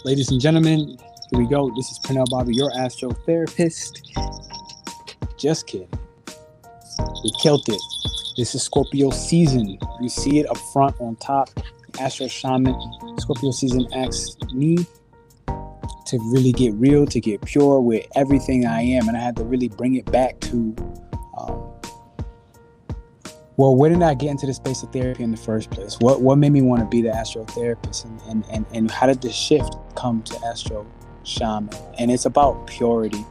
Ladies and gentlemen, here we go. This is Pernell Bobby, your astrotherapist. Just kidding. We killed it. This is Scorpio season. You see it up front on top. Astro Shaman. Scorpio season asks me to really get real, to get pure with everything I am. And I had to really bring it back to, where did I get into the space of therapy in the first place? What made me want to be the astrotherapist? And how did the shift come to Astro Shaman? And it's about purity.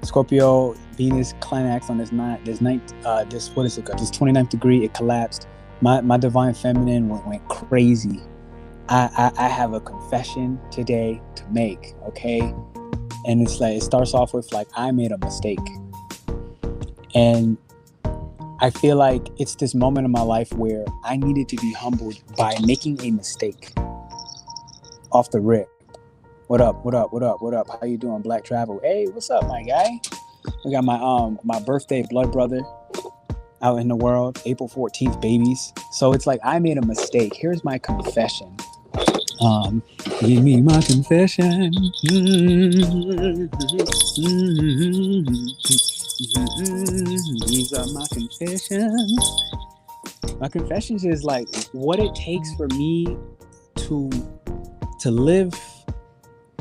Scorpio, Venus climax on this 29th degree, it collapsed. My divine feminine went crazy. I have a confession today to make, okay? And it's like, it starts off with like, I made a mistake. And I feel like it's this moment in my life where I needed to be humbled by making a mistake off the rip. What up? How you doing, Black Travel? Hey, what's up, my guy? We got my birthday blood brother out in the world, April 14th, babies. So it's like, I made a mistake. Here's my confession. Give me my confession. These are my confessions. My confessions is like what it takes for me to live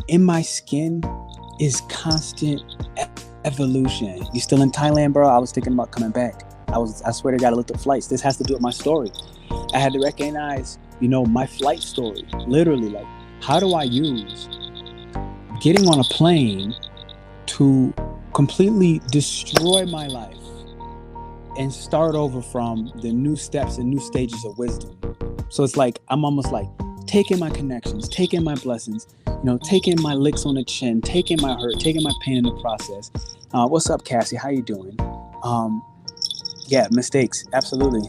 in my skin is constant evolution. You still in Thailand, bro? I was thinking about coming back. I swear to God, I looked at flights. This has to do with my story. I had to recognize, my flight story. Literally, like, how do I use getting on a plane to completely destroy my life and start over from the new steps and new stages of wisdom? So it's like, I'm almost like taking my connections, taking my blessings, taking my licks on the chin, taking my hurt, taking my pain in the process. What's up, Cassie? How you doing? Yeah, mistakes, absolutely.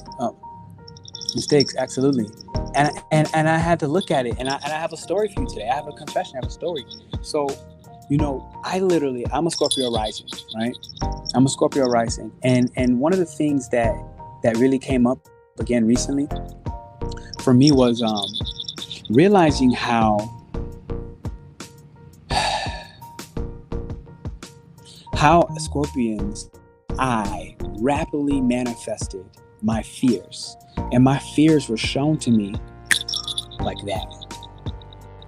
Mistakes, absolutely. And I had to look at it, and I have a story for you today. I have a confession, I have a story. So, I'm a Scorpio rising, right? I'm a Scorpio rising. And one of the things that really came up again recently for me was realizing how Scorpions, I rapidly manifested my fears. And my fears were shown to me like that.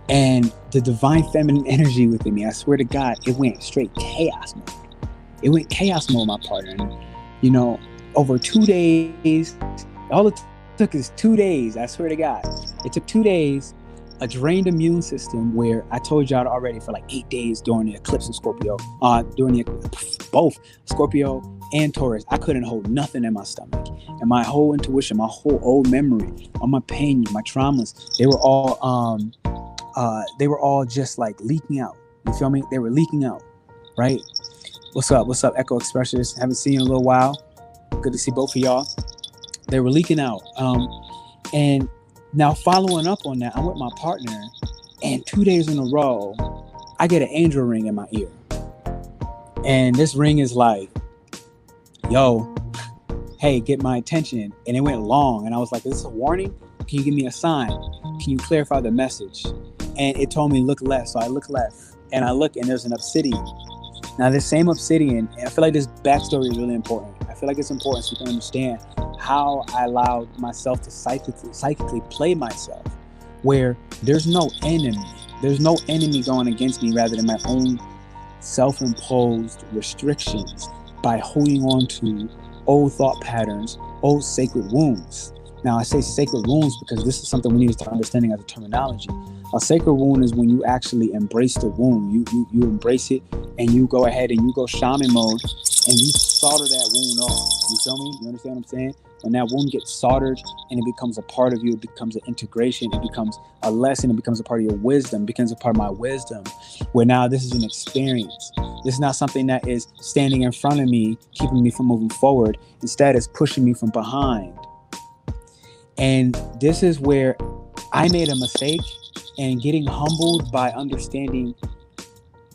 And the divine feminine energy within me, I swear to God, it went straight chaos mode. It went chaos mode, my partner. And, over 2 days, all it took is 2 days. I swear to God, it took 2 days, a drained immune system where I told y'all already for like 8 days during the eclipse of Scorpio, both Scorpio and Taurus, I couldn't hold nothing in my stomach. And my whole intuition, my whole old memory, all my pain, my traumas, they were all just like leaking out. You feel me? They were leaking out, right? What's up, Echo Expressors? Haven't seen you in a little while. Good to see both of y'all. They were leaking out. And now following up on that, I'm with my partner, and 2 days in a row, I get an angel ring in my ear. And this ring is like, yo, hey, get my attention. And it went long. And I was like, is this a warning? Can you give me a sign? Can you clarify the message? And it told me, look left. So I look left. And I look, and there's an obsidian. Now, this same obsidian, and I feel like this backstory is really important. I feel like it's important so you can understand how I allowed myself to psychically play myself, where there's no enemy. There's no enemy going against me rather than my own self-imposed restrictions by holding on to old thought patterns, old sacred wounds. Now, I say sacred wounds because this is something we need to start understanding as a terminology. A sacred wound is when you actually embrace the wound. You embrace it, and you go ahead and you go shaman mode, and you solder that wound off. You feel me? You understand what I'm saying? When that wound gets soldered and it becomes a part of you, it becomes an integration, it becomes a lesson, it becomes a part of your wisdom, it becomes a part of my wisdom, where now this is an experience. This is not something that is standing in front of me, keeping me from moving forward. Instead, it's pushing me from behind. And this is where I made a mistake, and getting humbled by understanding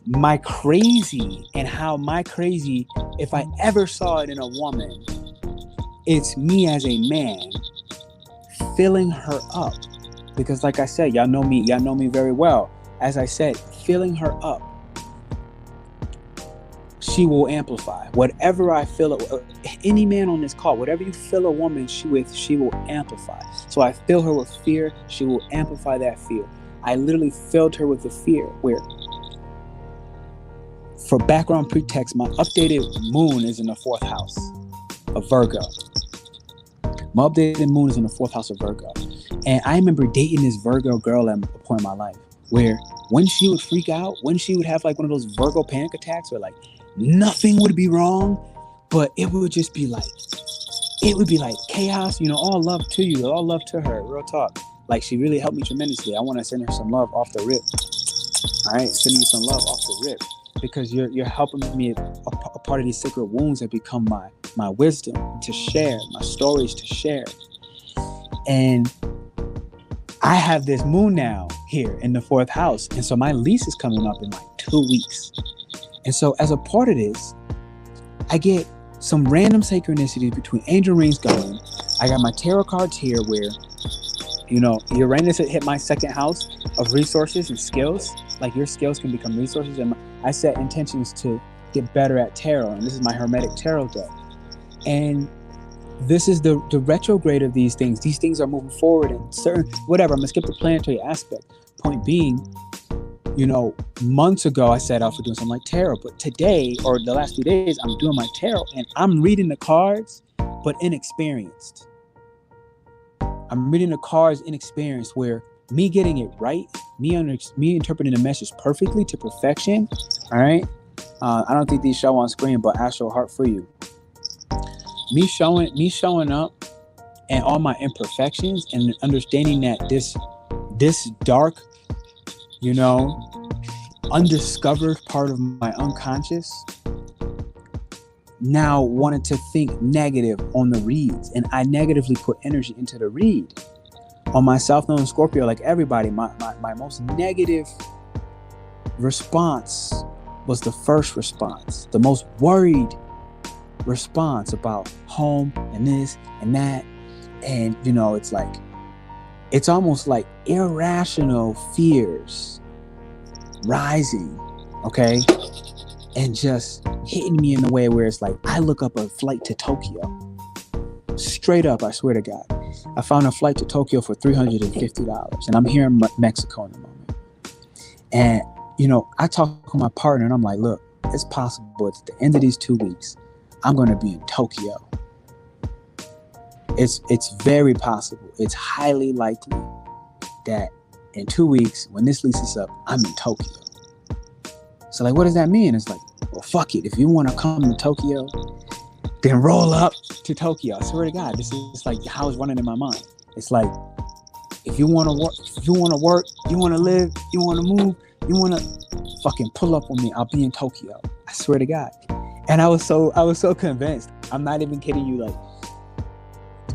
my crazy, and how my crazy, if I ever saw it in a woman, it's me as a man filling her up. Because like I said, y'all know me very well. as I said, filling her up, she will amplify. Whatever I fill it, any man on this call, whatever you fill a woman with, she will amplify. So I fill her with fear, she will amplify that fear. I literally filled her with the fear where, for background pretext, my updated moon is in the 4th house of Virgo. My updated moon is in the 4th house of Virgo. And I remember dating this Virgo girl at a point in my life where when she would freak out, when she would have like one of those Virgo panic attacks where like nothing would be wrong, but it would just be like, it would be like chaos, all love to you, all love to her, real talk. Like, she really helped me tremendously. I want to send her some love off the rip. All right, sending you some love off the rip, because you're helping me, a part of these sacred wounds that become my wisdom to share, my stories to share. And I have this moon now here in the 4th house. And so my lease is coming up in like 2 weeks. And so as a part of this, I get some random synchronicities between angel rings going. I got my tarot cards here where, Uranus hit my 2nd house of resources and skills. Like, your skills can become resources. And I set intentions to get better at tarot. And this is my Hermetic Tarot deck. And this is the retrograde of these things. These things are moving forward in certain, whatever. I'm going to skip the planetary aspect. Point being, months ago I set out for doing something like tarot. But today, or the last few days, I'm doing my tarot. And I'm reading the cards, but inexperienced. I'm reading the cards inexperienced, where me getting it right, me interpreting the message perfectly to perfection. All right. I don't think these show on screen, but Astro Heart for you. Me showing up and all my imperfections, and understanding that this dark, undiscovered part of my unconscious now wanted to think negative on the reads, and I negatively put energy into the read. On my South Node Scorpio, like everybody, my most negative response was the first response, the most worried response about home and this and that. And it's almost like irrational fears rising, okay, and just hitting me in a way where it's like I look up a flight to Tokyo, straight up, I swear to God. I found a flight to Tokyo for $350, and I'm here in Mexico in the moment. And I talk to my partner, and I'm like, look, it's possible at the end of these 2 weeks I'm going to be in Tokyo. It's very possible. It's highly likely that in 2 weeks, when this lease is up, I'm in Tokyo. So like, what does that mean? It's like, well, fuck it. If you want to come to Tokyo, then roll up to Tokyo. I swear to God, this is like how it's running in my mind. It's like, if you want to work, you want to live, you want to move, you want to fucking pull up on me, I'll be in Tokyo. I swear to God. And I was so convinced. I'm not even kidding you. Like,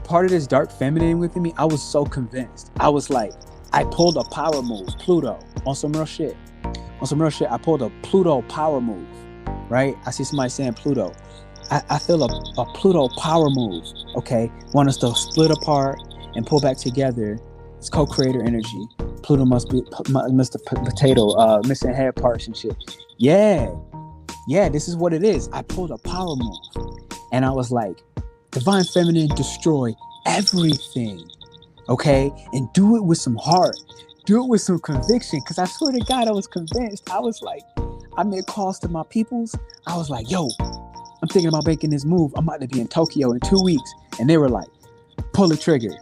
part of this dark feminine within me, I was so convinced. I was like, I pulled a power move, Pluto, on some real shit. I pulled a Pluto power move, right? I see somebody saying Pluto. I feel a Pluto power move, okay? Want us to split apart and pull back together. It's co-creator energy. Pluto must be Mr. Potato, missing head parts and shit. Yeah, this is what it is. I pulled a power move. And I was like, Divine Feminine, destroy everything, okay? And do it with some heart. Do it with some conviction, because I swear to God, I was convinced. I was like, I made calls to my peoples. I was like, yo, I'm thinking about making this move. I'm about to be in Tokyo in 2 weeks. And they were like, pull the trigger.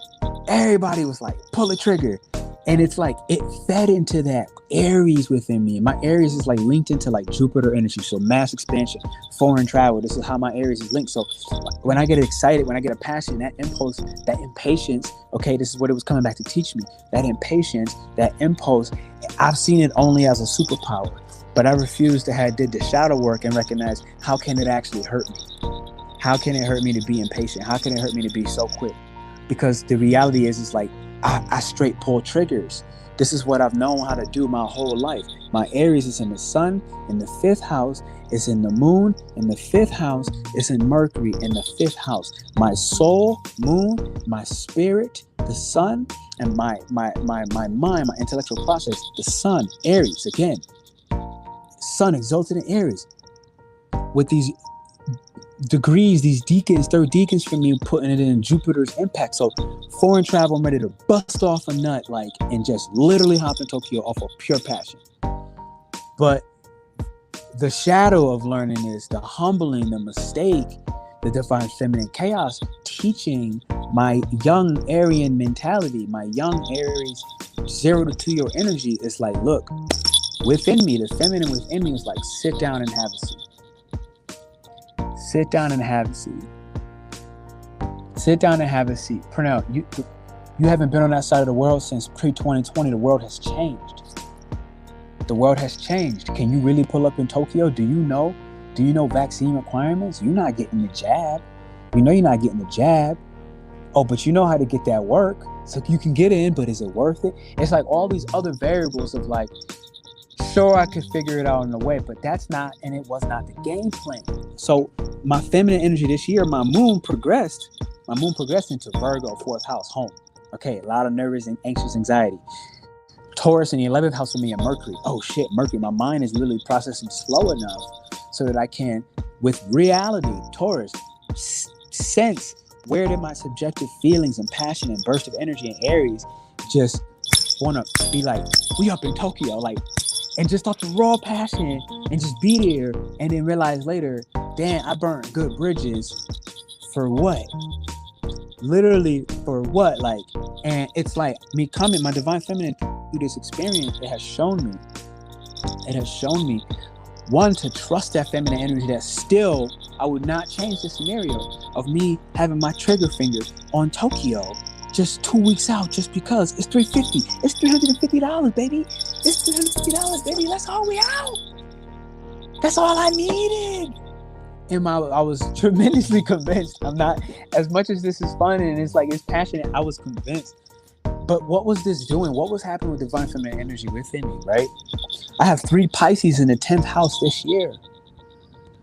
Everybody was like, pull the trigger. And it's like, it fed into that Aries within me. My Aries is like linked into like Jupiter energy. So mass expansion, foreign travel. This is how my Aries is linked. So when I get excited, when I get a passion, that impulse, that impatience, okay, this is what it was coming back to teach me. That impatience, that impulse, I've seen it only as a superpower. But I refuse to did the shadow work and recognize, how can it actually hurt me? How can it hurt me to be impatient? How can it hurt me to be so quick? Because the reality is, it's like, I straight pull triggers. This is what I've known how to do my whole life. My Aries is in the sun in the 5th house. It's in the moon in the 5th house. It's in Mercury in the 5th house. My soul, moon, my spirit, the sun, and my mind, my intellectual process, the sun, Aries again. Sun exalted in Aries. With these degrees, these deacons, third deacons for me, putting it in Jupiter's impact. So foreign travel, I'm ready to bust off a nut, like, and just literally hop in Tokyo off of pure passion. But the shadow of learning is the humbling, the mistake, the divine feminine chaos, teaching my young Aryan mentality, my young Aries 0 to 2 year energy. Is like, look, within me, the feminine within me is like, sit down and have a seat. Sit down and have a seat. Sit down and have a seat. Pernell, you haven't been on that side of the world since pre-2020. The world has changed. The world has changed. Can you really pull up in Tokyo? Do you know vaccine requirements? You're not getting the jab. You know you're not getting the jab. Oh, but you know how to get that work. So you can get in, but is it worth it? It's like all these other variables of like, sure, I could figure it out in a way, but that's not, and it was not the game plan. So my feminine energy this year, my moon progressed into Virgo, 4th house, home. Okay, a lot of nervous and anxious anxiety. Taurus in the 11th house for me, and Mercury. Oh shit, Mercury. My mind is literally processing slow enough so that I can, with reality, Taurus, sense where did my subjective feelings and passion and burst of energy in Aries just want to be like, we up in Tokyo, like, and just off the raw passion and just be there, and then realize later, damn, I burnt good bridges for what? Literally for what? Like, and it's like me coming, my divine feminine through this experience, it has shown me one, to trust that feminine energy, that still I would not change the scenario of me having my trigger finger on Tokyo just 2 weeks out, just because it's $350. It's $350, baby. It's $350, baby. That's all we out. That's all I needed. And I was tremendously convinced. I'm not, as much as this is fun and it's like, it's passionate, I was convinced. But what was this doing? What was happening with divine feminine energy within me, right? I have 3 Pisces in the 10th house this year.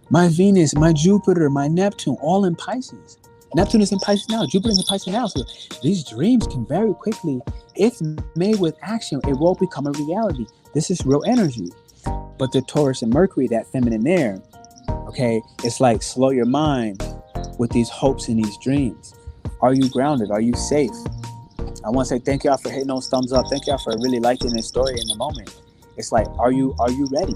My Venus, my Jupiter, my Neptune, all in Pisces. Neptune is in Pisces now. Jupiter is in Pisces now. So these dreams can very quickly, if made with action, it will become a reality. This is real energy. But the Taurus and Mercury, that feminine there, okay, it's like, slow your mind with these hopes and these dreams. Are you grounded? Are you safe? I want to say thank y'all for hitting those thumbs up. Thank y'all for really liking this story in the moment. It's like, are you ready?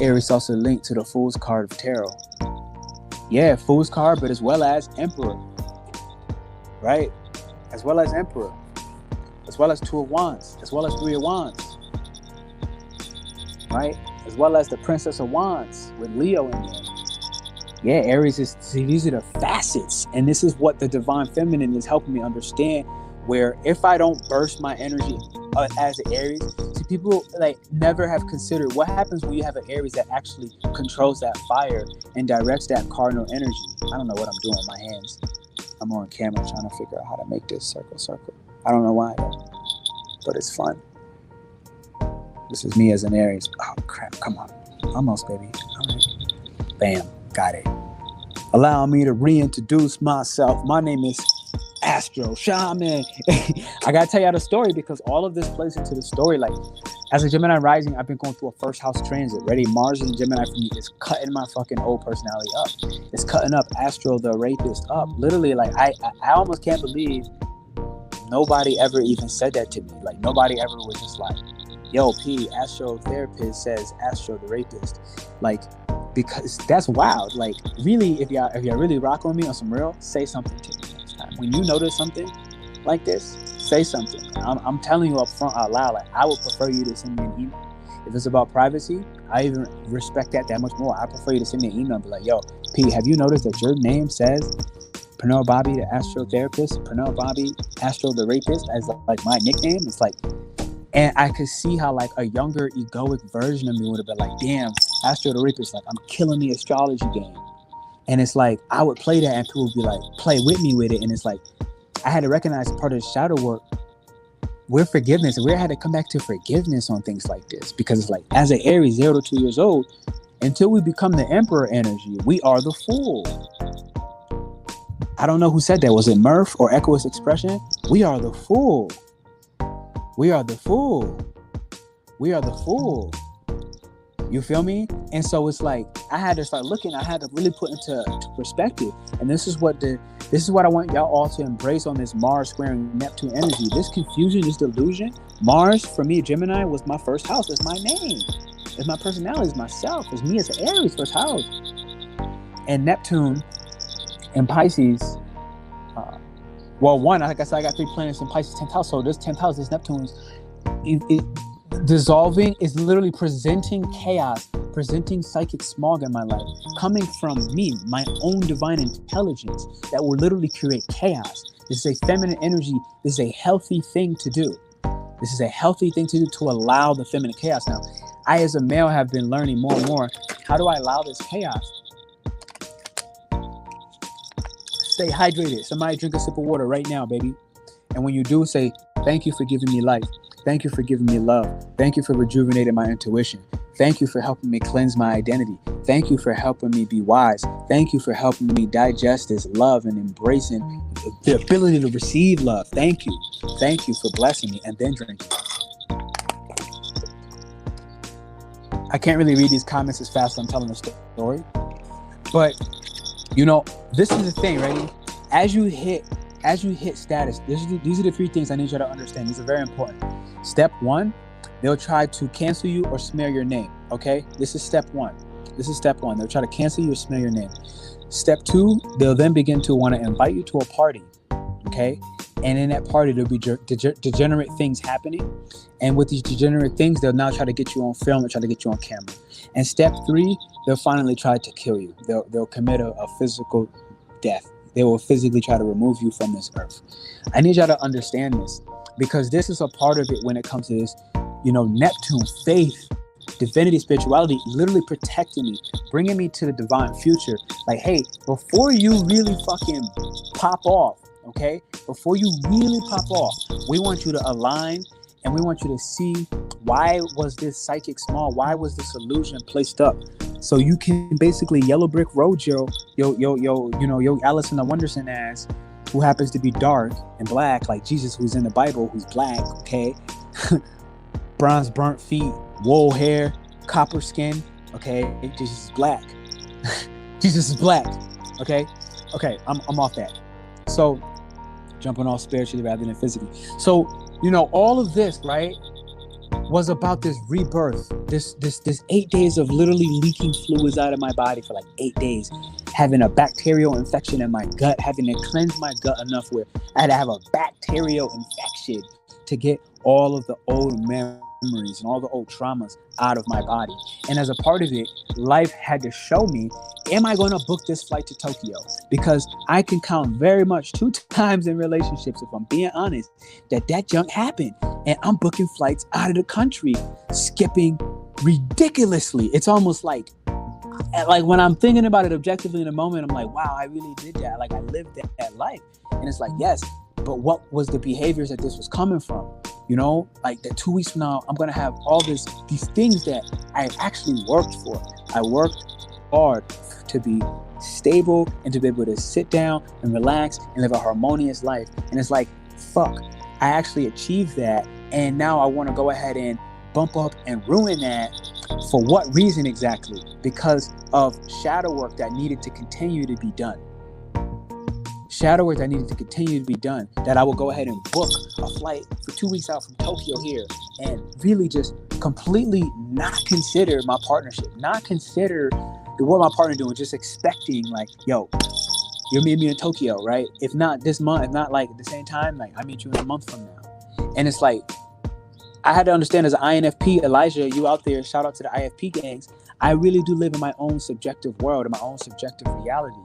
Aries also linked to the Fool's card of Tarot. Yeah, Fool's card, but as well as Emperor, right? As well as Emperor, as well as 2 of Wands, as well as 3 of Wands, right? As well as the Princess of Wands with Leo in there. Yeah, Aries is, see, these are the facets, and this is what the divine feminine is helping me understand, where if I don't burst my energy as an Aries, see, people like never have considered what happens when you have an Aries that actually controls that fire and directs that cardinal energy. I don't know what I'm doing with my hands. I'm on camera trying to figure out how to make this circle. I don't know why though, but it's fun. This is me as an Aries. Oh crap, come on. Almost, baby. All right. Bam, got it. Allow me to reintroduce myself. My name is Shaman. I gotta tell y'all the story because all of this plays into the story. Like, as a Gemini rising, I've been going through a 1st house transit. Ready? Mars in Gemini for me is cutting my fucking old personality up. It's cutting up Astro the rapist up. Literally, like, I almost can't believe nobody ever even said that to me. Like, nobody ever was just like, yo, P, Astro therapist says Astro the rapist. Like, because that's wild. Like, really, if y'all really rock on me on some real, say something to me next time. When you notice something like this, say something. I'm telling you up front out loud, like, I would prefer you to send me an email. If it's about privacy, I even respect that much more. I prefer you to send me an email and be like, yo, P, have you noticed that your name says Pernell Bobby, the Astro therapist, Pernell Bobby, Astro the rapist, as like my nickname? It's like, and I could see how like a younger egoic version of me would have been like, damn, Astro the rapist, like, I'm killing the astrology game. And it's like, I would play that and people would be like, play with me with it. And it's like, I had to recognize part of the shadow work with forgiveness. And we had to come back to forgiveness on things like this, because it's like, as an Aries, 0 to 2 years old, until we become the Emperor energy, we are the fool. I don't know who said that. Was it Murph or Echoist Expression? We are the fool. We are the fool. We are the fool. You feel me? And so it's like, I had to start looking. I had to really put into perspective. And this is what I want y'all all to embrace on this Mars squaring Neptune energy. This confusion, this delusion. Mars, for me, Gemini, was my first house. It's my name. It's my personality. It's myself. It's me as an Aries, first house. And Neptune in Pisces, like I said, I got 3 planets in Pisces 10th house. So this 10th house, this Neptune is dissolving, is literally presenting chaos, presenting psychic smog in my life, coming from me, my own divine intelligence that will literally create chaos. This is a feminine energy. This is a healthy thing to do. This is a healthy thing to do, to allow the feminine chaos. Now, I as a male have been learning more and more. How do I allow this chaos? Stay hydrated. Somebody drink a sip of water right now, baby. And when you do, say, thank you for giving me life. Thank you for giving me love. Thank you for rejuvenating my intuition. Thank you for helping me cleanse my identity. Thank you for helping me be wise. Thank you for helping me digest this love and embracing the ability to receive love. Thank you. Thank you for blessing me. And then drink it. I can't really read these comments as fast as I'm telling the story. But, you know, this is the thing, ready? As you hit status, these are the 3 things I need you to understand. These are very important. Step 1, they'll try to cancel you or smear your name. Okay? This is step 1. They'll try to cancel you or smear your name. Step 2, they'll then begin to want to invite you to a party. Okay? And in that party, there'll be degenerate things happening. And with these degenerate things, they'll now try to get you on film and try to get you on camera. And step 3, they'll finally try to kill you. They'll commit a physical death. They will physically try to remove you from this earth. I need y'all to understand this, because this is a part of it when it comes to this, Neptune, faith, divinity, spirituality, literally protecting me, bringing me to the divine future. Like, hey, before you really fucking pop off, okay? Before you really pop off, we want you to align, and we want you to see, why was this psychic small? Why was this illusion placed up? So you can basically yellow brick road yo Alice in the Wonderland ass, who happens to be dark and black, like Jesus, who's in the Bible, who's black, okay? Bronze burnt feet, wool hair, copper skin, okay? Jesus is black. Jesus is black, okay? Okay, I'm off that. So, jumping off spiritually rather than physically. So, all of this, right, was about this rebirth, this 8 days of literally leaking fluids out of my body for like 8 days, having a bacterial infection in my gut, having to cleanse my gut enough where I had to have a bacterial infection to get all of the old memories and all the old traumas out of my body. And as a part of it, life had to show me, am I going to book this flight to Tokyo? Because I can count very much 2 times in relationships, if I'm being honest, that junk happened. And I'm booking flights out of the country, skipping ridiculously. It's almost like when I'm thinking about it objectively in a moment, I'm like, wow, I really did that. Like, I lived that life. And it's like, yes, but what was the behaviors that this was coming from? Like that 2 weeks from now, I'm going to have all these things that I actually worked for. I worked hard to be stable and to be able to sit down and relax and live a harmonious life. And it's like, fuck, I actually achieved that. And now I want to go ahead and bump up and ruin that. For what reason exactly? Because of shadow work that needed to continue to be done. Shadow work that needed to continue to be done, that I will go ahead and book a flight for 2 weeks out from Tokyo here and really just completely not consider my partnership, not consider what my partner doing, just expecting like, yo, you'll meet me in Tokyo, right? If not this month, if not like at the same time, like I meet you in a month from now. And it's like, I had to understand as an INFP, Elijah, you out there, shout out to the IFP gangs. I really do live in my own subjective world, in my own subjective reality.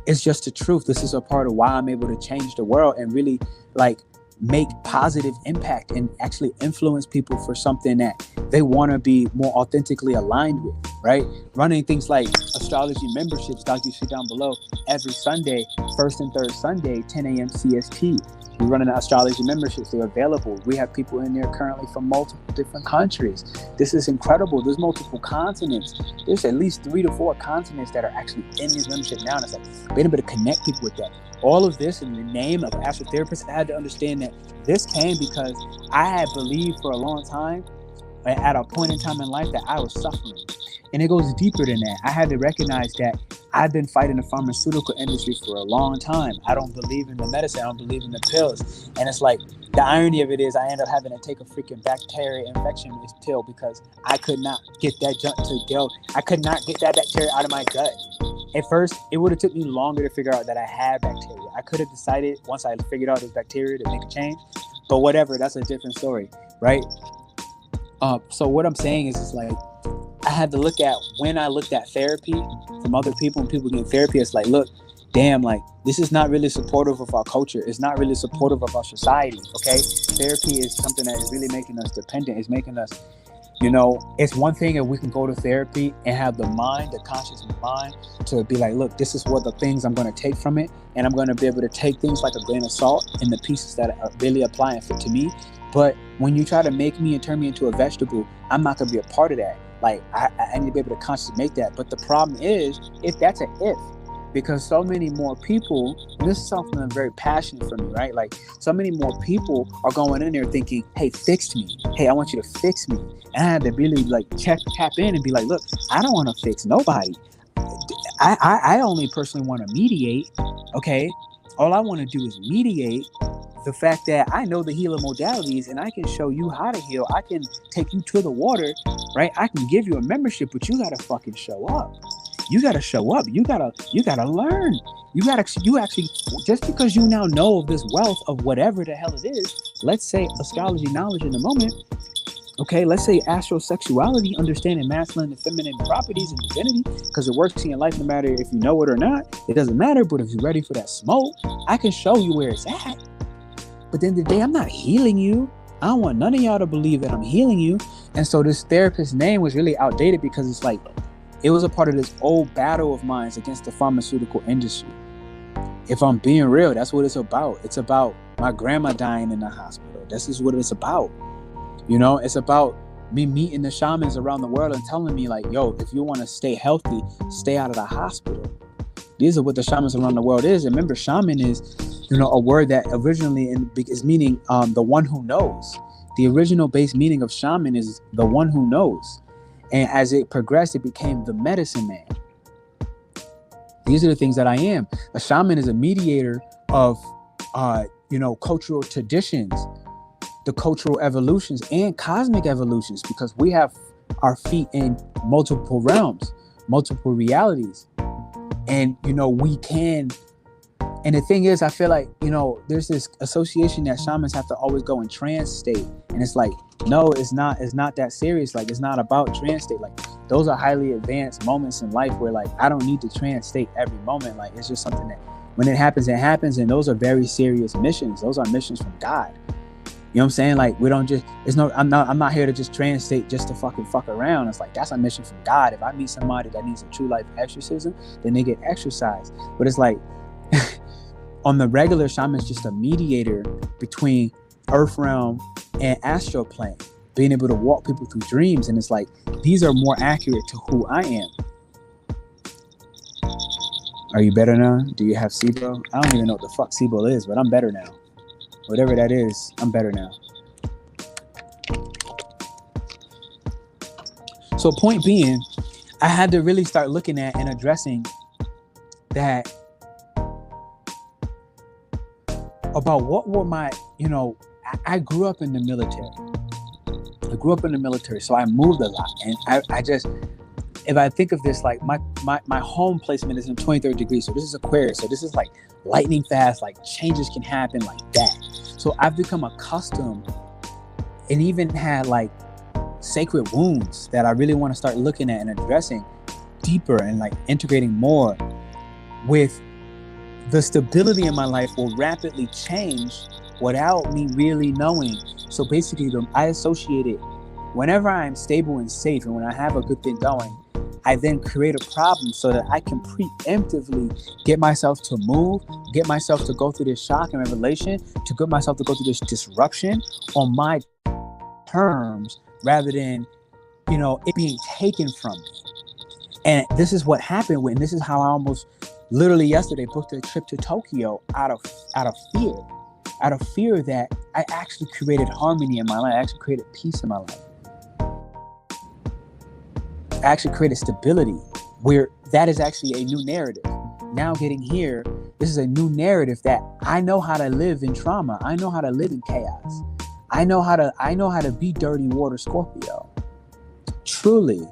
It's just the truth. This is a part of why I'm able to change the world and really like make positive impact and actually influence people for something that they want to be more authentically aligned with, right? Running things like astrology memberships, Dr. Shit down below, every Sunday, first and third Sunday, 10 a.m. CST. We're running astrology memberships. They're available. We have people in there currently from multiple different countries. This is incredible. There's multiple continents. There's at least 3 to 4 continents that are actually in this membership now. And it's like being able to connect people with that. All of this in the name of astrotherapist, I had to understand that this came because I had believed for a long time, at a point in time in life, that I was suffering. And it goes deeper than that. I had to recognize that I've been fighting the pharmaceutical industry for a long time. I don't believe in the medicine. I don't believe in the pills. And it's like, the irony of it is I end up having to take a freaking bacteria infection pill because I could not get that junk to go. I could not get that bacteria out of my gut. At first, it would have took me longer to figure out that I had bacteria. I could have decided once I figured out this bacteria to make a change. But whatever, that's a different story, right? So what I'm saying is, it's like, I had to look at, when I looked at therapy from other people and people getting therapy, it's like, look, damn, like, this is not really supportive of our culture. It's not really supportive of our society, okay? Therapy is something that is really making us dependent. It's making us, you know, it's one thing if we can go to therapy and have the mind, the conscious mind, to be like, look, this is what the things I'm going to take from it. And I'm going to be able to take things like a grain of salt in the pieces that are really applying fit to me. But when you try to make me and turn me into a vegetable, I'm not going to be a part of that. Like, I need to be able to consciously make that. But the problem is, if that's an if, because so many more people, and this is something that's very passionate for me, right? Like, so many more people are going in there thinking, hey, fix me. Hey, I want you to fix me. And I had to really like tap in and be like, look, I don't want to fix nobody. I only personally want to mediate, okay? All I want to do is mediate the fact that I know the healing modalities and I can show you how to heal. I can take you to the water, right? I can give you a membership, but you got to fucking show up. You got to show up. You got to learn. You actually, just because you now know this wealth of whatever the hell it is, let's say astrology knowledge in the moment, okay, let's say astrosexuality, understanding masculine and feminine properties and divinity, because it works in your life no matter if you know it or not. It doesn't matter, but if you're ready for that smoke, I can show you where it's at. But at the end of the day, I'm not healing you. I don't want none of y'all to believe that I'm healing you. And so this therapist's name was really outdated because it's like, it was a part of this old battle of mine against the pharmaceutical industry. If I'm being real, that's what it's about. It's about my grandma dying in the hospital. This is what it's about. You know, it's about me meeting the shamans around the world and telling me like, yo, if you want to stay healthy, stay out of the hospital. These are what the shamans around the world is. And remember, shaman is, you know, a word that originally is meaning the one who knows. The original base meaning of shaman is the one who knows. And as it progressed, it became the medicine man. These are the things that I am. A shaman is a mediator of, cultural traditions, the cultural evolutions and cosmic evolutions, because we have our feet in multiple realms, multiple realities. And, you know, we can. And the thing is, I feel like, you know, there's this association that shamans have to always go in trance state. And it's like, no, it's not that serious. Like, it's not about trance state. Like, those are highly advanced moments in life where, like, I don't need to trance state every moment. Like, it's just something that when it happens, it happens. And those are very serious missions. Those are missions from God. You know what I'm saying? Like, we don't just, I'm not here to just trance state just to fuck around. It's like, that's a mission from God. If I meet somebody that needs a true life exorcism, then they get exorcised. But it's like, on the regular, shaman's just a mediator between earth realm and astral plane, being able to walk people through dreams. And it's like, these are more accurate to who I am. Are you better now? Do you have SIBO? I don't even know what the fuck SIBO is, but I'm better now. Whatever that is, I'm better now. So point being, I had to really start looking at and addressing that about what were my, you know, I grew up in the military. So I moved a lot. And I just, if I think of this, like my home placement is in 23rd degree. So this is Aquarius. So this is like lightning fast, like changes can happen like that. So I've become accustomed and even had like sacred wounds that I really want to start looking at and addressing deeper and like integrating more with the stability in my life will rapidly change without me really knowing. So basically I associate it whenever I'm stable and safe and when I have a good thing going, I then create a problem so that I can preemptively get myself to move, get myself to go through this shock and revelation, to get myself to go through this disruption on my terms rather than, it being taken from me. And this is what happened when, this is how I almost literally yesterday booked a trip to Tokyo out of fear that I actually created harmony in my life. I actually created peace in my life. I actually created stability, where that is actually a new narrative. Now getting here, this is a new narrative that I know how to live in trauma. I know how to live in chaos. I know how to be dirty water Scorpio. Truly,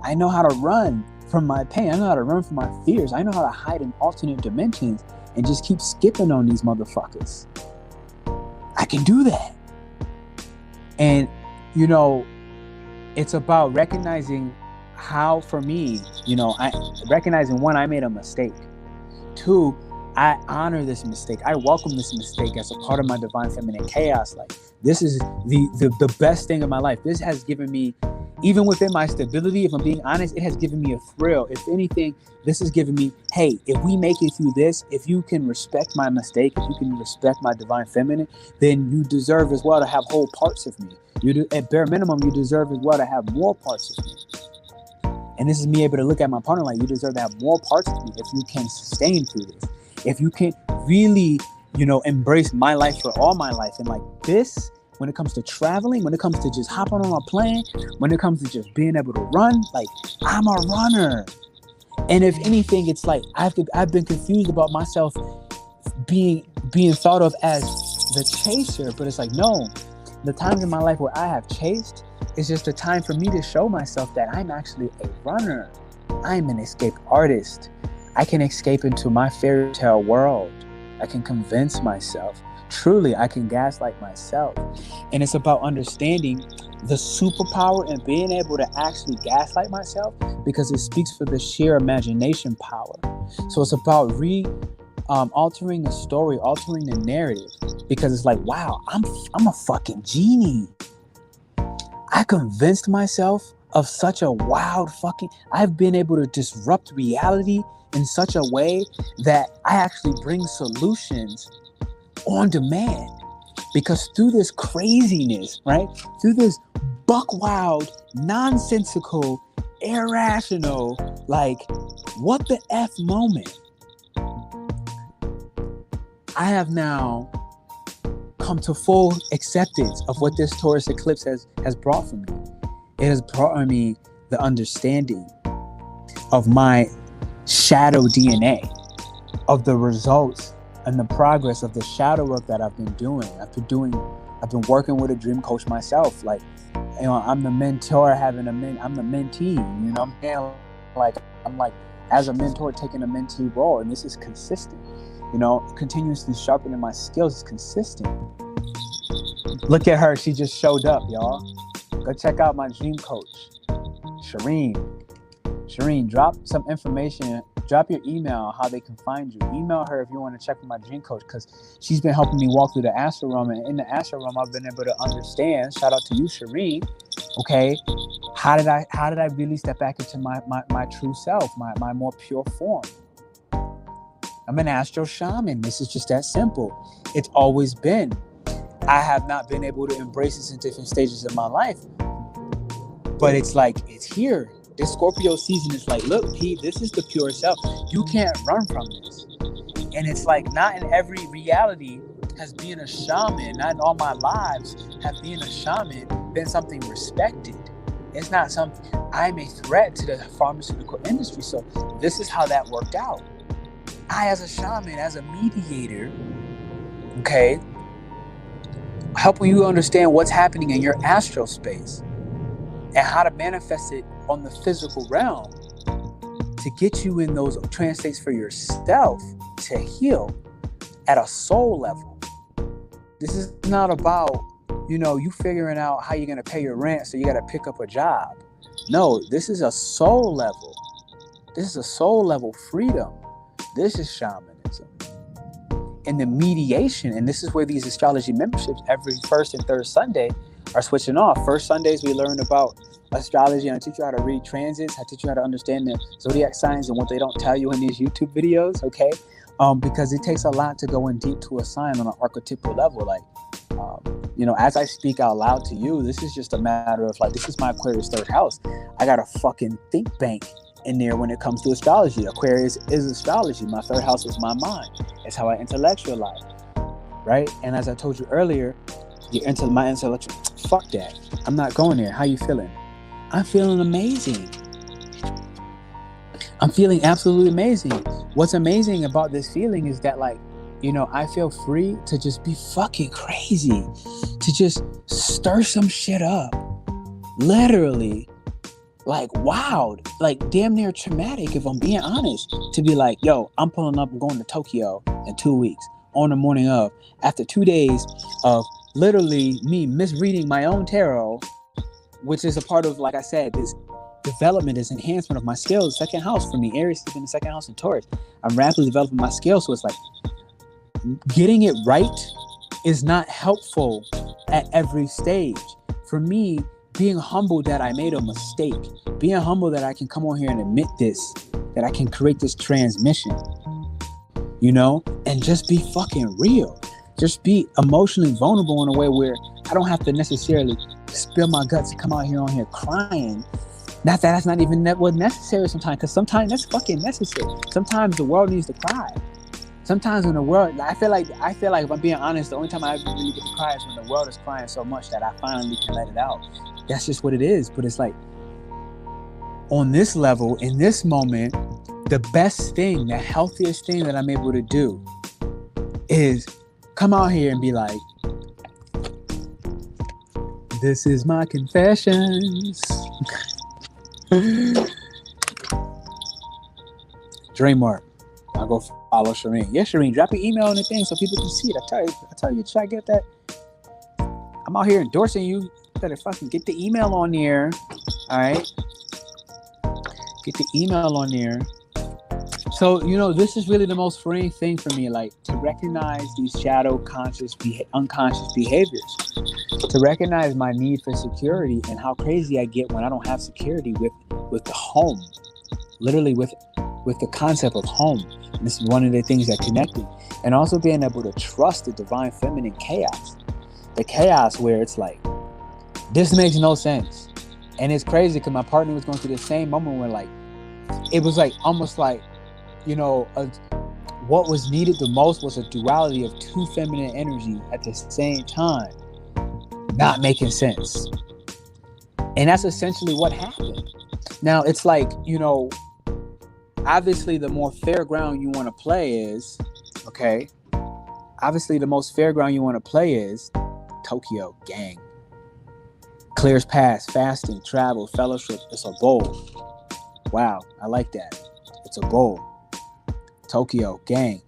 I know how to run from my pain. I know how to run from my fears. I know how to hide in alternate dimensions and just keep skipping on these motherfuckers. I can do that. And, it's about recognizing how, for me, recognizing, one, I made a mistake. Two, I honor this mistake. I welcome this mistake as a part of my divine feminine chaos. Like, this is the best thing in my life. This has given me, even within my stability, if I'm being honest, it has given me a thrill. If anything, this has given me, hey, if we make it through this, if you can respect my mistake, if you can respect my divine feminine, then you deserve as well to have whole parts of me. At bare minimum, you deserve as well to have more parts of me. And this is me able to look at my partner like, you deserve to have more parts of me if you can sustain through this. If you can really, embrace my life for all my life. And like this, when it comes to traveling, when it comes to just hopping on a plane, when it comes to just being able to run, like, I'm a runner. And if anything, it's like I've been confused about myself being thought of as the chaser, but it's like, no, the times in my life where I have chased, it's just a time for me to show myself that I'm actually a runner. I'm an escape artist. I can escape into my fairy tale world. I can convince myself. Truly, I can gaslight myself. And it's about understanding the superpower and being able to actually gaslight myself, because it speaks for the sheer imagination power. So it's about altering the story, altering the narrative, because it's like, wow, I'm a fucking genie. I convinced myself of such a wild I've been able to disrupt reality in such a way that I actually bring solutions on demand. Because through this craziness, right? Through this buck wild, nonsensical, irrational, like, what the F moment, I have now come to full acceptance of what this Taurus eclipse has brought for me. It has brought me the understanding of my shadow DNA, of the results and the progress of the shadow work that I've been doing. I've been working with a dream coach myself. Like, I'm the mentor I'm the mentee. I'm like as a mentor taking a mentee role, and this is consistent. Continuously sharpening my skills is consistent. Look at her. She just showed up, y'all. Go check out my dream coach, Shireen. Shireen, drop some information. Drop your email, how they can find you. Email her if you want to check with my dream coach, because she's been helping me walk through the astral realm. And in the astral realm, I've been able to understand. Shout out to you, Shireen. Okay, how did I really step back into my true self, my more pure form? I'm an astral shaman. This is just that simple. It's always been. I have not been able to embrace this in different stages of my life, but it's like, it's here. This Scorpio season is like, look, Pete, this is the pure self. You can't run from this. And it's like, not in every reality has being a shaman, not in all my lives have being a shaman been something respected. It's not something, I'm a threat to the pharmaceutical industry. So this is how that worked out. I, as a shaman, as a mediator, okay, helping you understand what's happening in your astral space and how to manifest it on the physical realm to get you in those trance states for yourself to heal at a soul level. This is not about, you figuring out how you're going to pay your rent, so you got to pick up a job. No, this is a soul level. This is a soul level freedom. This is shamanism. And the mediation, and this is where these astrology memberships every first and third Sunday are switching off. First Sundays, we learn about astrology, and I teach you how to read transits. I teach you how to understand the zodiac signs and what they don't tell you in these YouTube videos, okay? Because it takes a lot to go in deep to a sign on an archetypal level. Like, as I speak out loud to you, this is just a matter of like, this is my Aquarius third house. I got a fucking think bank in there when it comes to astrology. Aquarius is astrology. My third house is my mind. It's how I intellectualize, right? And as I told you earlier, my intellectual, fuck that. I'm not going there. How you feeling? I'm feeling amazing. I'm feeling absolutely amazing. What's amazing about this feeling is that, like, I feel free to just be fucking crazy, to just stir some shit up. Literally, like, wild, like damn near traumatic, if I'm being honest, to be like, yo, I'm pulling up, I'm going to Tokyo in 2 weeks on the morning of, after 2 days of literally me misreading my own tarot, which is a part of, like I said, this development, this enhancement of my skills. Second house for me, Aries is in the second house in Taurus. I'm rapidly developing my skills, so it's like, getting it right is not helpful at every stage. For me, being humble that I made a mistake, being humble that I can come on here and admit this, that I can create this transmission, and just be fucking real. Just be emotionally vulnerable in a way where I don't have to necessarily spill my guts and come out here on here crying. Not that that's not even what's necessary sometimes, because sometimes that's fucking necessary. Sometimes the world needs to cry. Sometimes when the world, I feel like if I'm being honest, the only time I ever really get to cry is when the world is crying so much that I finally can let it out. That's just what it is. But it's like, on this level, in this moment, the best thing, the healthiest thing that I'm able to do is come out here and be like, this is my confessions. Dreamwork. I'll go follow Shireen. Yeah, Shireen, drop your email and the thing so people can see it. I tell you, try to get that. I'm out here endorsing you. You better fucking get the email on there. All right? Get the email on there. So, this is really the most freeing thing for me, like, to recognize these shadow unconscious behaviors, to recognize my need for security and how crazy I get when I don't have security with the home, literally with the concept of home. And this is one of the things that connect me. And also being able to trust the divine feminine chaos, the chaos where it's like, this makes no sense. And it's crazy because my partner was going through the same moment where, like, it was like almost like, what was needed the most was a duality of two feminine energy at the same time, not making sense. And that's essentially what happened. Now, it's like, obviously the more fair ground you want to play is, okay, obviously the most fair ground you want to play is Tokyo, gang. Clears paths, fasting, travel, fellowship. It's a goal. Wow, I like that. It's a goal. Tokyo, gang.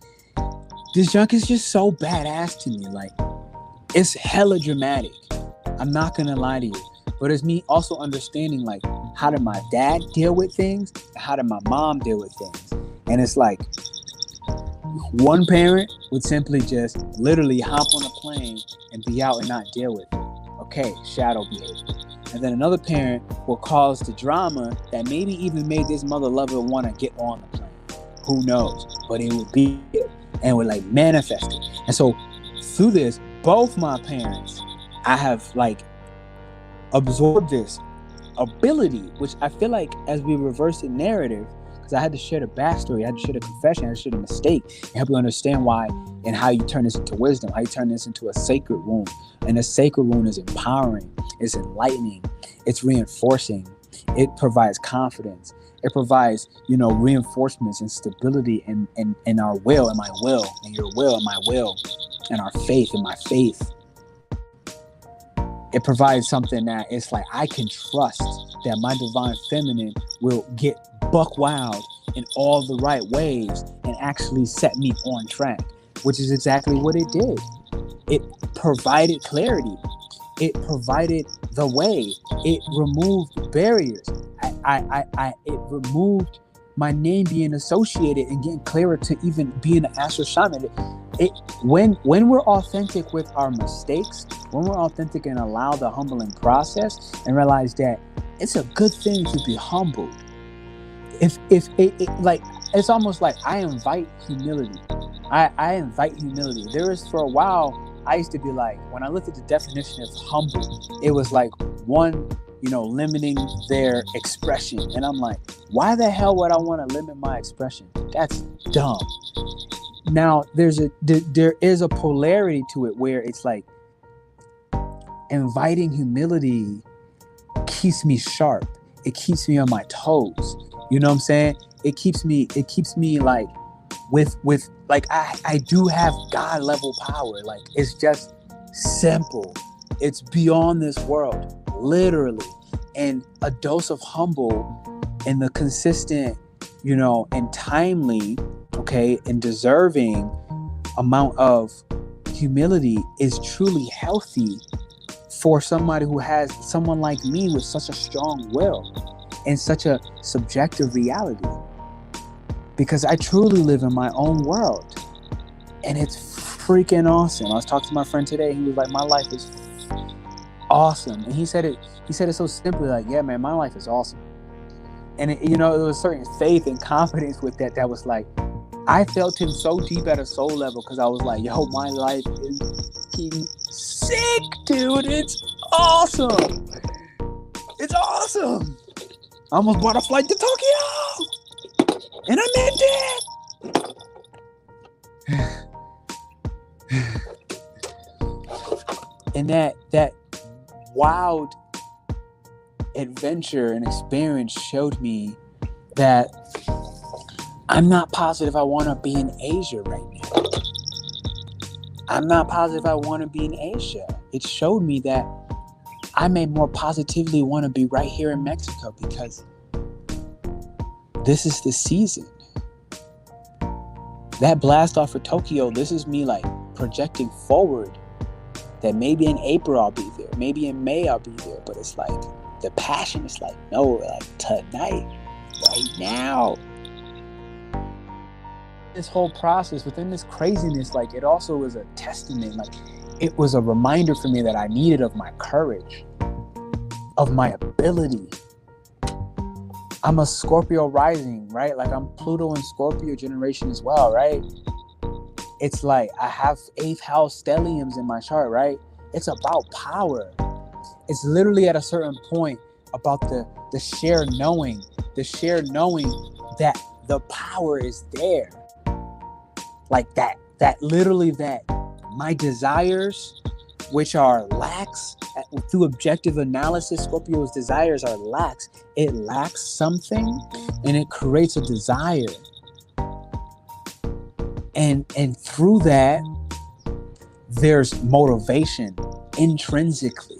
This junk is just so badass to me. Like, it's hella dramatic. I'm not gonna lie to you. But it's me also understanding, like, how did my dad deal with things? And how did my mom deal with things? And it's like, one parent would simply just literally hop on a plane and be out and not deal with it. Okay, shadow behavior. And then another parent will cause the drama that maybe even made this mother lover want to get on the plane. Who knows? But it would be it and would, like, manifest it. And so through this, both my parents, I have, like, absorbed this ability, which I feel like as we reverse the narrative, because I had to share the backstory, I had to share the confession, I had to share the mistake, and help you understand why and how you turn this into wisdom, how you turn this into a sacred wound. And a sacred wound is empowering, it's enlightening, it's reinforcing, it provides confidence, it provides, reinforcements and stability in our will and my will, and your will and my will, and our faith and my faith. It provides something that it's like, I can trust that my divine feminine will get buck wild in all the right ways and actually set me on track, which is exactly what it did. It provided clarity. It provided the way. It removed barriers. It removed my name being associated and getting clearer to even being an astro shaman. When we're authentic with our mistakes, when we're authentic and allow the humbling process and realize that it's a good thing to be humbled. If like, it's almost like I invite humility. I invite humility. There is, for a while, I used to be like, when I looked at the definition of humble, it was like one, limiting their expression. And I'm like, why the hell would I want to limit my expression? That's dumb. Now, there is a polarity to it where it's like inviting humility keeps me sharp. It keeps me on my toes. You know what I'm saying? It keeps me like with like I do have God level power. Like, it's just simple. It's beyond this world, literally. And a dose of humble and the consistent, and timely, and deserving amount of humility is truly healthy for somebody who has someone like me with such a strong will and such a subjective reality. Because I truly live in my own world, and it's freaking awesome. I was talking to my friend today. He was like, my life is awesome. And he said it so simply, like, yeah, man, my life is awesome. And there was a certain faith and confidence with that was like, I felt him so deep at a soul level, because I was like, yo, my life is fucking sick, dude. It's awesome. It's awesome. I almost bought a flight to Tokyo, and I meant it. And that wild adventure and experience showed me that I'm not positive I want to be in Asia right now. I'm not positive I want to be in Asia. It showed me that I may more positively want to be right here in Mexico, because this is the season. That blast off for Tokyo, this is me like projecting forward that maybe in April I'll be there, maybe in May I'll be there, but it's like the passion is like, no, like tonight, right now. This whole process within this craziness, like, it also was a testament, like it was a reminder for me that I needed of my courage, of my ability. I'm a Scorpio rising, right? Like, I'm Pluto and Scorpio generation as well, right? It's like I have 8th house stelliums in my chart, right? It's about power. It's literally at a certain point about the shared knowing that the power is there. Like that literally, that my desires, which are lax, through objective analysis, Scorpio's desires are lax. It lacks something and it creates a desire. And through that, there's motivation intrinsically.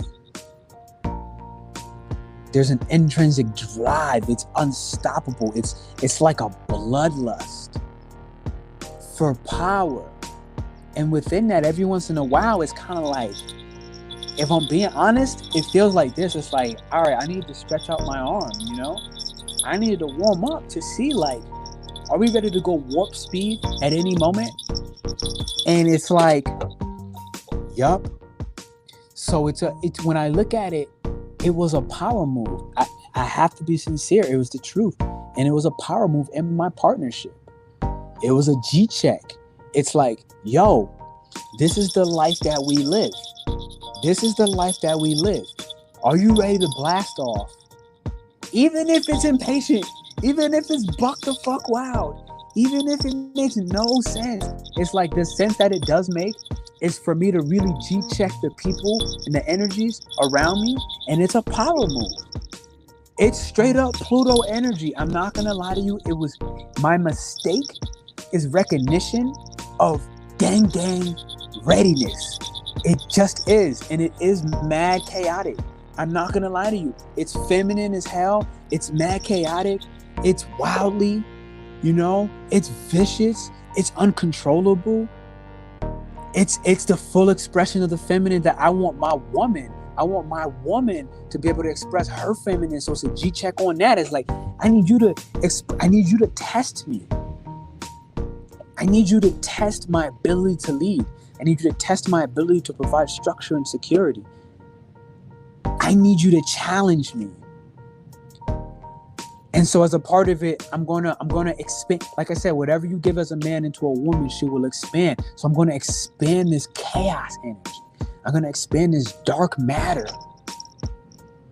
There's an intrinsic drive. It's unstoppable. It's like a bloodlust for power. And within that, every once in a while, it's kind of like, if I'm being honest, it feels like this. It's like, all right, I need to stretch out my arm, I needed to warm up to see, like, are we ready to go warp speed at any moment? And it's like, yup. So it's when I look at it, it was a power move. I have to be sincere. It was the truth. And it was a power move in my partnership. It was a G check. It's like, yo, this is the life that we live. This is the life that we live. Are you ready to blast off? Even if it's impatient, even if it's buck the fuck wild, even if it makes no sense. It's like the sense that it does make is for me to really G-check the people and the energies around me. And it's a power move. It's straight up Pluto energy. I'm not going to lie to you. It was my mistake is recognition of gang readiness. It just is. And it is mad chaotic. I'm not going to lie to you. It's feminine as hell. It's mad chaotic. It's wildly, it's vicious. It's uncontrollable. It's the full expression of the feminine that I want my woman I want my woman to be able to express her feminine. So it's a G check on that. It's like, I need you to test me. I need you to test my ability to lead. I need you to test my ability to provide structure and security. I need you to challenge me. And so as a part of it, I'm gonna expand. Like I said, whatever you give as a man into a woman, she will expand. So I'm gonna expand this chaos energy. I'm gonna expand this dark matter.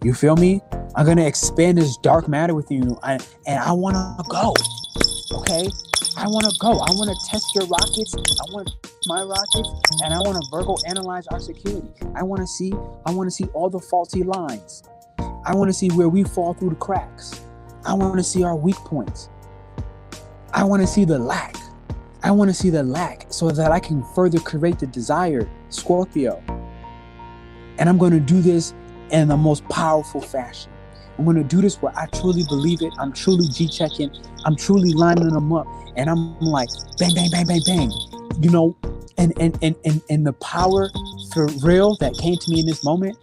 You feel me? I'm gonna expand this dark matter with you. And I wanna go. Okay? I wanna go. I wanna test your rockets. I want my rockets. And I wanna Virgo analyze our security. I wanna see all the faulty lines. I wanna see where we fall through the cracks. I want to see our weak points. I want to see the lack. I want to see the lack so that I can further create the desired Scorpio. And I'm going to do this in the most powerful fashion. I'm going to do this where I truly believe it. I'm truly G-checking. I'm truly lining them up. And I'm like, bang, bang, bang, bang, bang. You know, and the power for real that came to me in this moment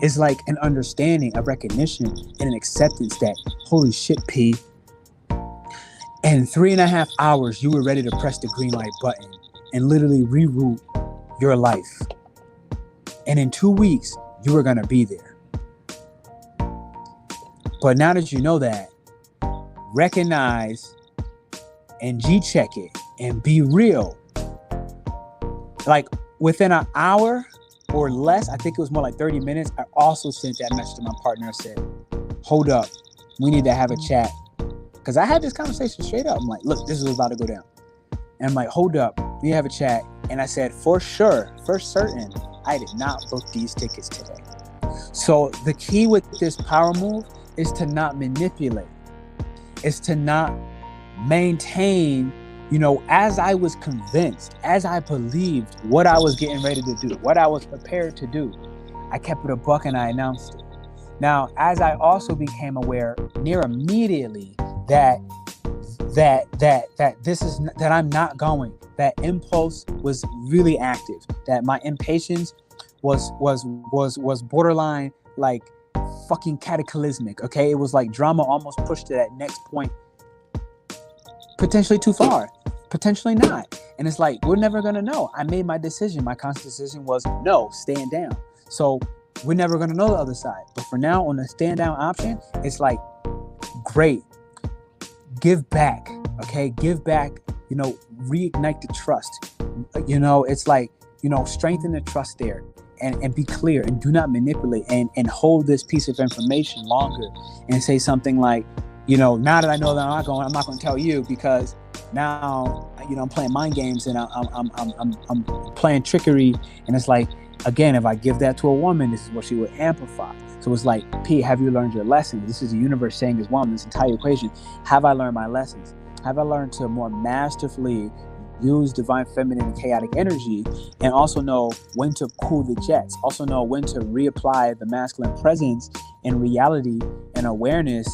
is like an understanding, a recognition, and an acceptance that, holy shit, P, in 3.5 hours, you were ready to press the green light button and literally reroute your life. And in 2 weeks, you were going to be there. But now that you know that, recognize and G-check it and be real. Like within an hour or less, I think it was more like 30 minutes, I also sent that message to my partner and said, hold up, we need to have a chat. Because I had this conversation straight up. I'm like, look, this is about to go down. And I'm like, hold up, we need to have a chat. And I said, for sure, for certain, I did not book these tickets today. So the key with this power move is to not manipulate. It's to not maintain, you know, as I was convinced, as I believed what I was getting ready to do, what I was prepared to do, I kept it a buck and I announced it. Now, as I also became aware near immediately that I'm not going, that impulse was really active, that my impatience was borderline like fucking cataclysmic. Okay, it was like drama almost pushed to that next point, potentially too far. Potentially not. And it's like, we're never going to know. I made my decision. My conscious decision was no, stand down. So we're never going to know the other side. But for now, on the stand down option, it's like, great. Give back. Okay. Give back, you know, reignite the trust. You know, it's like, you know, strengthen the trust there and be clear and do not manipulate and hold this piece of information longer and say something like, you know, now that I know that I'm not going to tell you because now, you know, I'm playing mind games and I'm playing trickery. And it's like, again, if I give that to a woman, this is what she would amplify. So it's like, P, have you learned your lessons? This is the universe saying this woman, this entire equation. Have I learned my lessons? Have I learned to more masterfully use divine feminine and chaotic energy and also know when to cool the jets, also know when to reapply the masculine presence and reality and awareness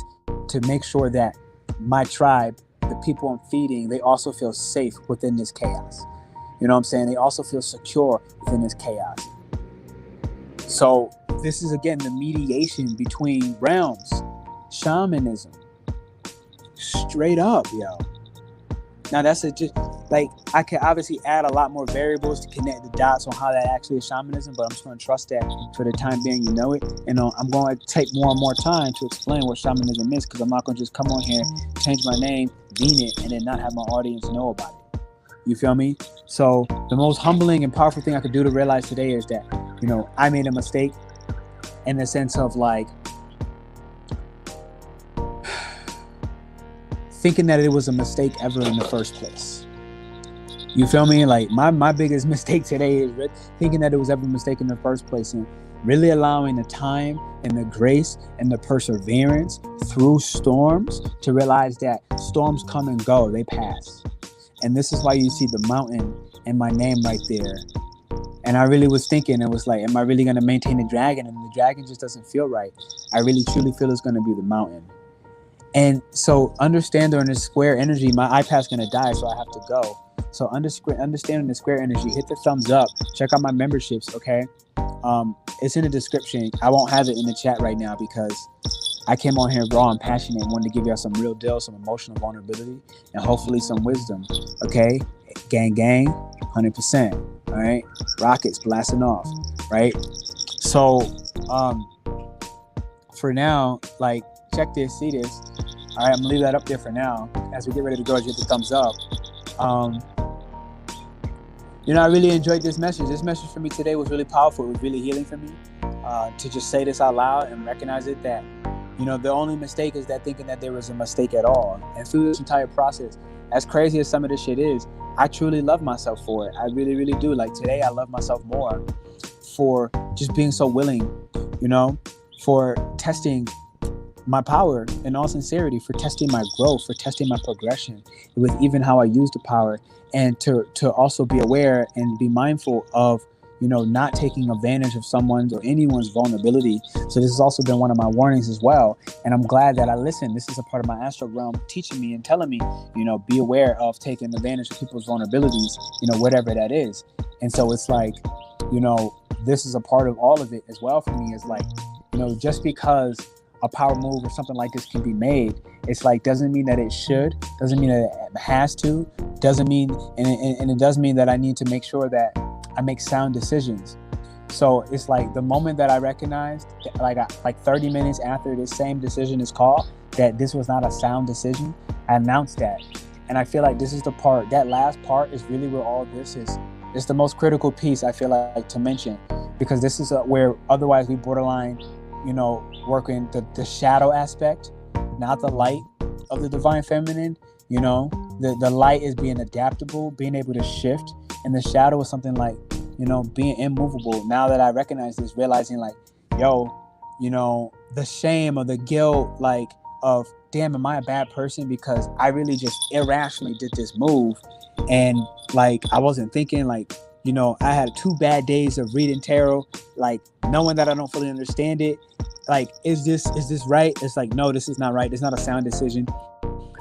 to make sure that my tribe, the people I'm feeding, they also feel safe within this chaos. You know what I'm saying? They also feel secure within this chaos. So this is, again, the mediation between realms. Shamanism. Straight up, yo. Now that's just like, I can obviously add a lot more variables to connect the dots on how that actually is shamanism, but I'm just going to trust that for the time being you know it. And I'm going to take more and more time to explain what shamanism is, because I'm not going to just come on here, change my name, mean it, and then not have my audience know about it. You feel me? So the most humbling and powerful thing I could do to realize today is that, you know, I made a mistake in the sense of like thinking that it was a mistake ever in the first place. You feel me? Like my biggest mistake today is thinking that it was ever a mistake in the first place, and really allowing the time and the grace and the perseverance through storms to realize that storms come and go, they pass. And this is why you see the mountain and my name right there. And I really was thinking, it was like, am I really going to maintain the dragon? And the dragon just doesn't feel right. I really truly feel it's going to be the mountain. And so understand during this square energy, my iPad's going to die, so I have to go. So understanding the square energy, hit the thumbs up. Check out my memberships, okay? It's in the description. I won't have it in the chat right now because I came on here raw and passionate and wanted to give y'all some real deal, some emotional vulnerability, and hopefully some wisdom, okay? Gang, 100%, all right? Rockets blasting off, right? So, for now, like, check this, see this. All right, I'm gonna leave that up there for now. As we get ready to go, as you hit the thumbs up. I really enjoyed this message. This message for me today was really powerful. It was really healing for me to just say this out loud and recognize it, that, the only mistake is that thinking that there was a mistake at all. And through this entire process, as crazy as some of this shit is, I truly love myself for it. I really, really do. Like today, I love myself more for just being so willing, for testing my power in all sincerity, for testing my growth, for testing my progression with even how I use the power, and to also be aware and be mindful of, not taking advantage of someone's or anyone's vulnerability. So this has also been one of my warnings as well. And I'm glad that I listened. This is a part of my astral realm teaching me and telling me, be aware of taking advantage of people's vulnerabilities, whatever that is. And so it's like, this is a part of all of it as well for me. Is like, just because a power move or something like this can be made, it's like, doesn't mean that it should, doesn't mean that it has to, doesn't mean, and it does mean that I need to make sure that I make sound decisions. So it's like the moment that I recognized, like 30 minutes after this same decision is called, that this was not a sound decision, I announced that. And I feel like this is the part, that last part is really where all this is. It's the most critical piece, I feel like, to mention, because this is where otherwise we borderline, working the shadow aspect, not the light of the divine feminine. The light is being adaptable, being able to shift, and the shadow is something like, being immovable. Now that I recognize this, realizing like, the shame or the guilt, like, of, damn, am I a bad person because I really just irrationally did this move, and like I wasn't thinking, like, I had 2 bad days of reading tarot, like knowing that I don't fully understand it. Like, is this right? It's like, no, this is not right. It's not a sound decision.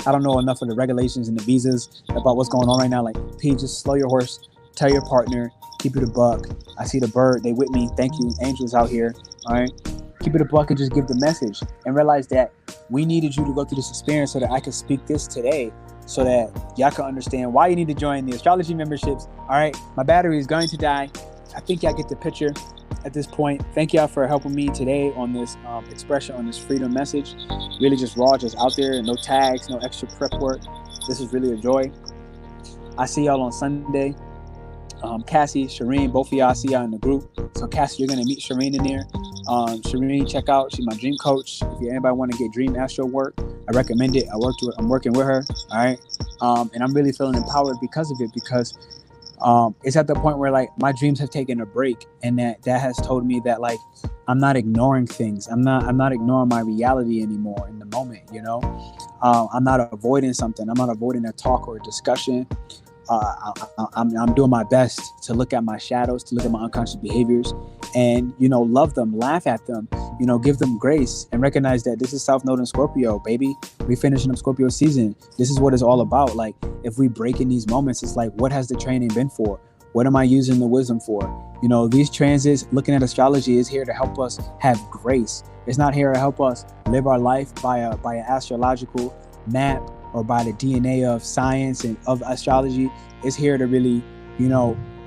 I don't know enough of the regulations and the visas about what's going on right now. Like, P, just slow your horse, tell your partner, keep it a buck. I see the bird, they with me. Thank you, angels out here. All right, keep it a buck and just give the message, and realize that we needed you to go through this experience so that I could speak this today, so that y'all can understand why you need to join the astrology memberships. All right, my battery is going to die. I think y'all get the picture at this point. Thank y'all for helping me today on this expression, on this freedom message. Really just raw, just out there, no tags, no extra prep work. This is really a joy. I see y'all on Sunday. Cassie, Shireen, both of y'all, I see y'all in the group. So Cassie, you're gonna meet Shireen in there. Shireen, check out, she's my dream coach. If anybody want to get dream astro work, I recommend it. I'm working with her. All right. And I'm really feeling empowered because of it, because it's at the point where, like, my dreams have taken a break, and that has told me that, like, I'm not ignoring things. I'm not ignoring my reality anymore in the moment. I'm not avoiding something. I'm not avoiding a talk or a discussion. I'm doing my best to look at my shadows, to look at my unconscious behaviors, and love them, laugh at them, give them grace, and recognize that this is South Node in Scorpio, baby. We finishing up Scorpio season. This is what it's all about. Like, if we break in these moments, it's like, what has the training been for? What am I using the wisdom for? These transits, looking at astrology, is here to help us have grace. It's not here to help us live our life by an astrological map or by the DNA of science and of astrology. It's here to really,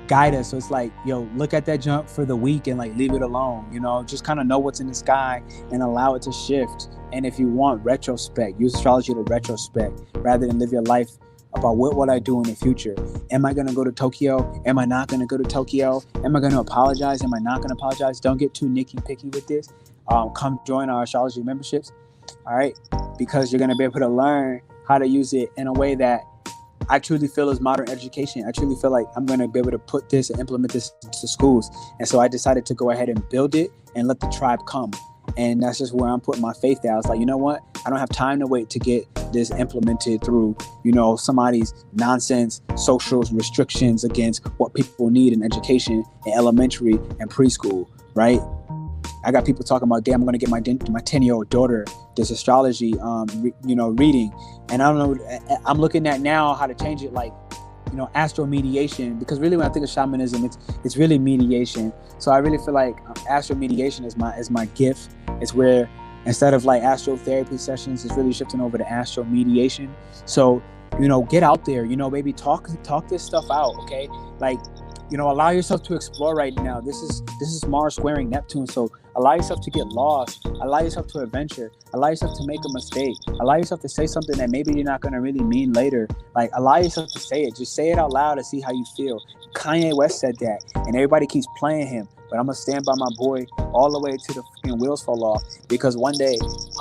guide us. So it's like, look at that junk for the week and, like, leave it alone. Just kind of know what's in the sky and allow it to shift. And if you want, retrospect. Use astrology to retrospect rather than live your life about what will I do in the future. Am I going to go to Tokyo? Am I not going to go to Tokyo? Am I going to apologize? Am I not going to apologize? Don't get too nitty picky with this. Come join our astrology memberships. All right. Because you're going to be able to learn how to use it in a way that I truly feel is modern education. I truly feel like I'm going to be able to put this and implement this to schools. And so I decided to go ahead and build it and let the tribe come. And that's just where I'm putting my faith at. I was like, you know what? I don't have time to wait to get this implemented through, somebody's nonsense, social restrictions against what people need in education in elementary and preschool, right? I got people talking about, damn, I'm going to get my 10-year-old daughter this astrology, reading. And I don't know, I'm looking at now how to change it. Like, astral mediation, because really when I think of shamanism, it's really mediation. So I really feel like astral mediation is my gift. It's where instead of like astral therapy sessions, it's really shifting over to astral mediation. So get out there, baby, talk this stuff out, okay? Like, allow yourself to explore right now. This is Mars squaring Neptune, so allow yourself to get lost, allow yourself to adventure, allow yourself to make a mistake, allow yourself to say something that maybe you're not going to really mean later. Like, allow yourself to say it. Just say it out loud and see how you feel. Kanye West said that, and everybody keeps playing him, but I'm gonna stand by my boy all the way to the fucking wheels fall off, because one day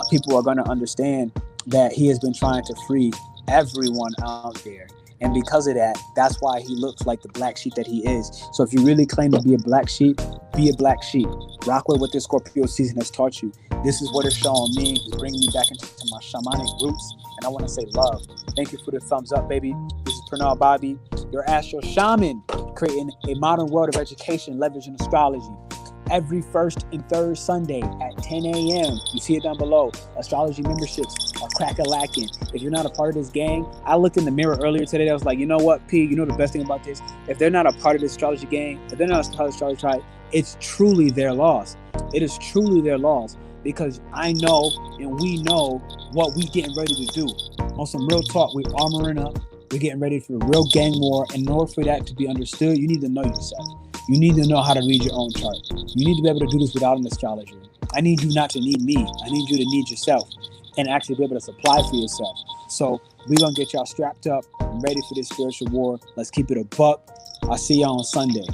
people are going to understand that he has been trying to free everyone out there. And because of that, that's why he looks like the black sheep that he is. So if you really claim to be a black sheep, be a black sheep. Rock with what this Scorpio season has taught you. This is what it's showing me. It's bringing me back into my shamanic roots. And I want to say love. Thank you for the thumbs up, baby. This is Pernell Bobby, your astral shaman, creating a modern world of education, leveraging astrology. Every first and third Sunday at 10 a.m. You see it down below. Astrology memberships are crack-a-lacking. If you're not a part of this gang, I looked in the mirror earlier today. I was like, you know what, P? The best thing about this? If they're not a part of this astrology gang, if they're not a part of the astrology tribe, it's truly their loss. It is truly their loss, because I know and we know what we getting ready to do. On some real talk, we're armoring up. We're getting ready for a real gang war. And in order for that to be understood, you need to know yourself. You need to know how to read your own chart. You need to be able to do this without an astrologer. I need you not to need me. I need you to need yourself and actually be able to supply for yourself. So we're going to get y'all strapped up and ready for this spiritual war. Let's keep it a buck. I'll see y'all on Sunday.